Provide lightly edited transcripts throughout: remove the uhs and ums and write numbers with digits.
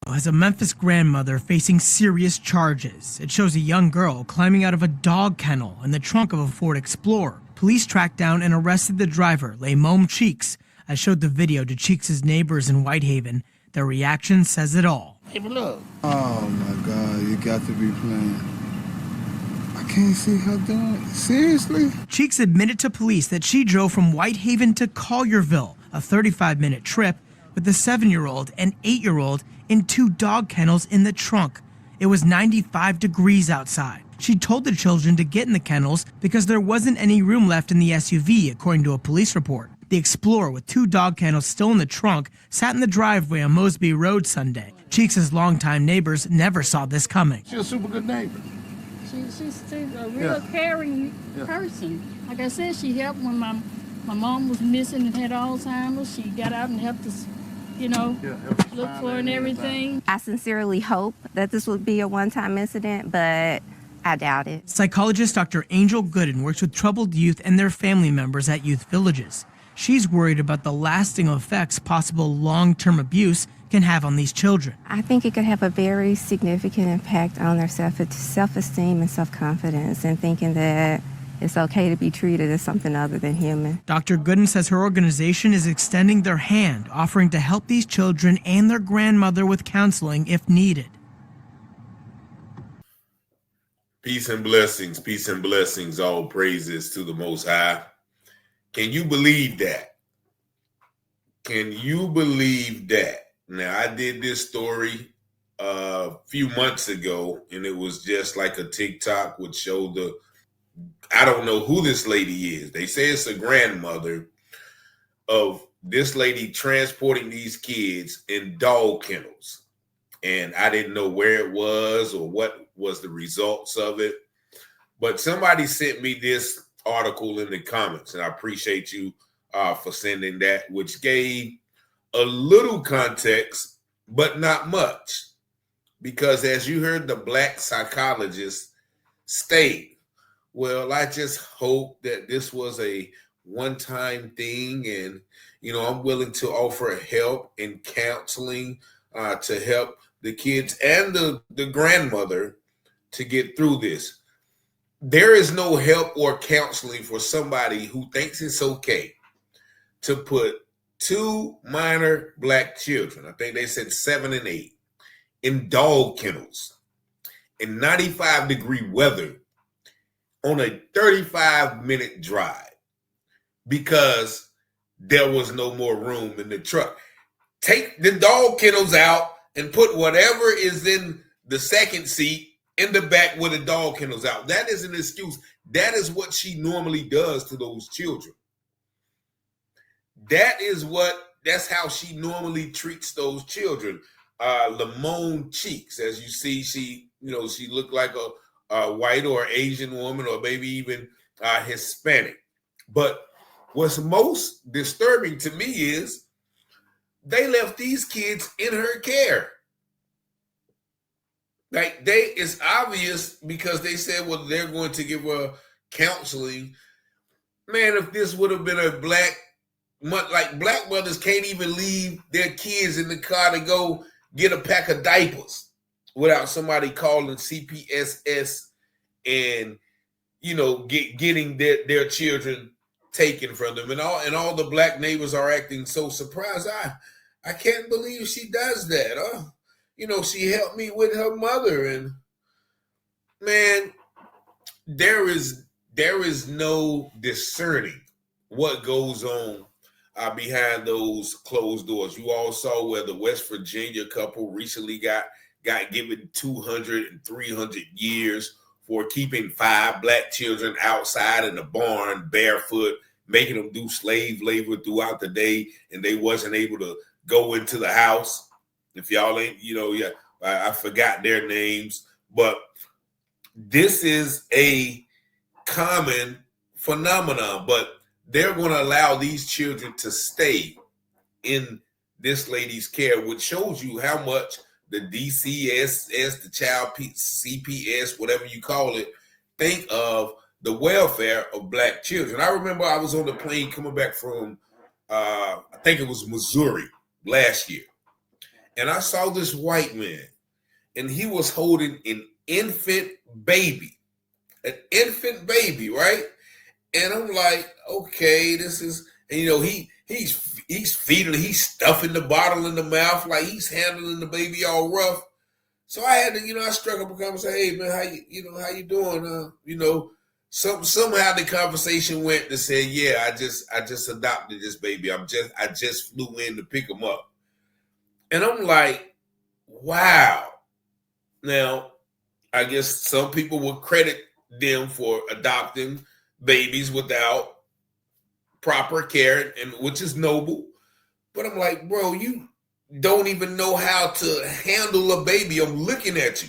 Has a Memphis grandmother facing serious charges. It shows a young girl climbing out of a dog kennel in the trunk of a Ford Explorer. Police tracked down and arrested the driver, Limon Cheeks. I showed the video to Cheeks' neighbors in Whitehaven. Their reaction says it all. Hey, look. Oh my God, you got to be playing. I can't see her doing it. Seriously? Cheeks admitted to police that she drove from Whitehaven to Collierville, a 35-minute trip, with a 7-year-old and 8-year-old in 2 dog kennels in the trunk. It was 95 degrees outside. She told the children to get in the kennels because there wasn't any room left in the SUV, according to a police report. The Explorer, with 2 dog kennels still in the trunk, sat in the driveway on Mosby Road Sunday. Cheeks' longtime neighbors never saw this coming. She's a super good neighbor. She's a real caring person. Like I said, she helped when my mom was missing and had Alzheimer's. She got out and helped us, look for her and everything. I sincerely hope that this would be a one-time incident, but I doubt it. Psychologist Dr. Angel Gooden works with troubled youth and their family members at youth villages. She's worried about the lasting effects possible long-term abuse can have on these children. I think it could have a very significant impact on their self-esteem and self-confidence, and thinking that it's okay to be treated as something other than human. Dr. Gooden says her organization is extending their hand, offering to help these children and their grandmother with counseling if needed. Peace and blessings, all praises to the Most High. Can you believe that? Can you believe that? Now, I did this story a few months ago, and it was just like a TikTok would show I don't know who this lady is. They say it's a grandmother of this lady transporting these kids in dog kennels. And I didn't know where it was or what was the results of it. But somebody sent me this article in the comments, and I appreciate you for sending that, which gave a little context, but not much. Because as you heard the black psychologist state, well, I just hope that this was a one-time thing, and, I'm willing to offer help and counseling to help the kids and the grandmother to get through this. There is no help or counseling for somebody who thinks it's okay to put 2 minor black children, I think they said 7 and 8, in dog kennels in 95-degree weather on a 35-minute drive because there was no more room in the truck. Take the dog kennels out and put whatever is in the second seat in the back with the dog kennels out. That is an excuse. That is what she normally does to those children. That's how she normally treats those children. Limon Cheeks, as you see, she looked like a white or Asian woman, or maybe even Hispanic. But what's most disturbing to me is they left these kids in her care. It's obvious because they said, well, they're going to give her counseling. Man, if this would have been black mothers can't even leave their kids in the car to go get a pack of diapers without somebody calling CPSS and, getting their children taken from them. And all the black neighbors are acting so surprised. I can't believe she does that. She helped me with her mother. And man, there is no discerning what goes on behind those closed doors. You all saw where the West Virginia couple recently got given 200 and 300 years for keeping 5 black children outside in the barn barefoot, making them do slave labor throughout the day, and they wasn't able to go into the house. If y'all ain't, I forgot their names, but this is a common phenomenon. But they're going to allow these children to stay in this lady's care, which shows you how much the DCSS, the child CPS, whatever you call it, think of the welfare of black children. I remember I was on the plane coming back from, I think it was Missouri last year. and I saw this white man, and he was holding an infant baby, right? And I'm like, okay, this is, and he's feeding, he's stuffing the bottle in the mouth, like he's handling the baby all rough. So I had to, I struck up a conversation. Hey man, how you doing? Somehow the conversation went to say, yeah, I just adopted this baby. I just flew in to pick him up. And I'm like, wow. Now, I guess some people would credit them for adopting babies without proper care, and which is noble. But I'm like, bro, you don't even know how to handle a baby. I'm looking at you.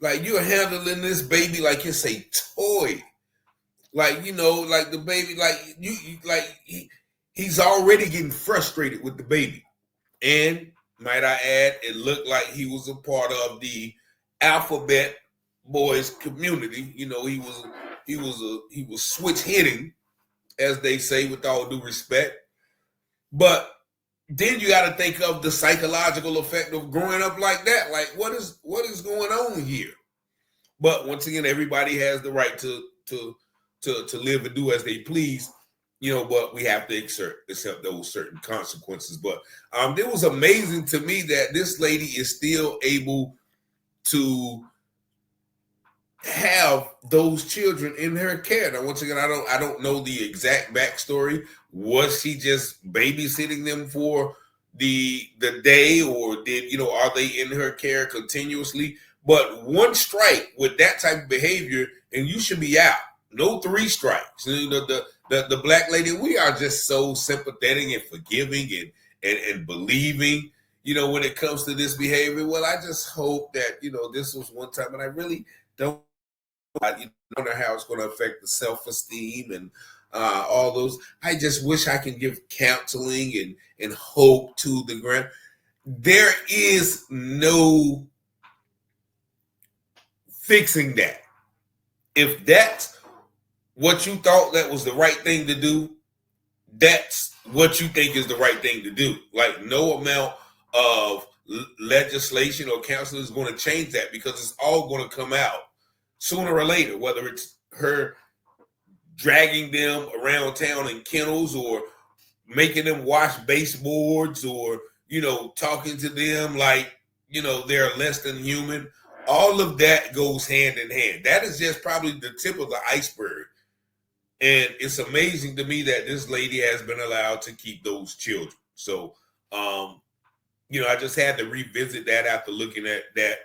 Like you're handling this baby like it's a toy. Like, like the baby, he's already getting frustrated with the baby. And might I add, it looked like he was a part of the alphabet boys community. He was switch hitting, as they say, with all due respect. But then you got to think of the psychological effect of growing up like that. Like, what is going on here? But once again, everybody has the right to live and do as they please, but we have to accept those certain consequences. But it was amazing to me that this lady is still able to have those children in her care. Now, once again, I don't know the exact backstory. Was she just babysitting them for the day, or are they in her care continuously? But one strike with that type of behavior, and you should be out. No 3 strikes. The black lady, we are just so sympathetic and forgiving and believing, when it comes to this behavior. Well, I just hope that, this was one time, and I really don't wonder how it's going to affect the self-esteem and all those. I just wish I can give counseling and hope to the ground. There is no fixing that. If that's what you thought that was the right thing to do, that's what you think is the right thing to do. Like, no amount of legislation or counseling is going to change that, because it's all going to come out sooner or later, whether it's her dragging them around town in kennels, or making them wash baseboards, or, talking to them like, they're less than human. All of that goes hand in hand. That is just probably the tip of the iceberg. And it's amazing to me that this lady has been allowed to keep those children. So, I just had to revisit that after looking at that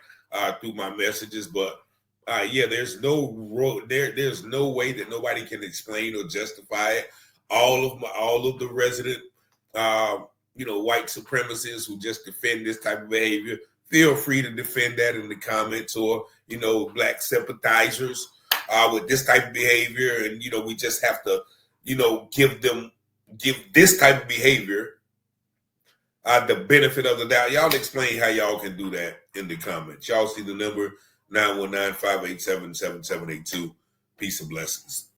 through my messages. But there's there's no way that nobody can explain or justify it. All of the resident, white supremacists who just defend this type of behavior, feel free to defend that in the comments, or, black sympathizers with this type of behavior. And, we just have to, give this type of behavior the benefit of the doubt. Y'all explain how y'all can do that in the comments. Y'all see the number 919-587-7782. Peace and blessings.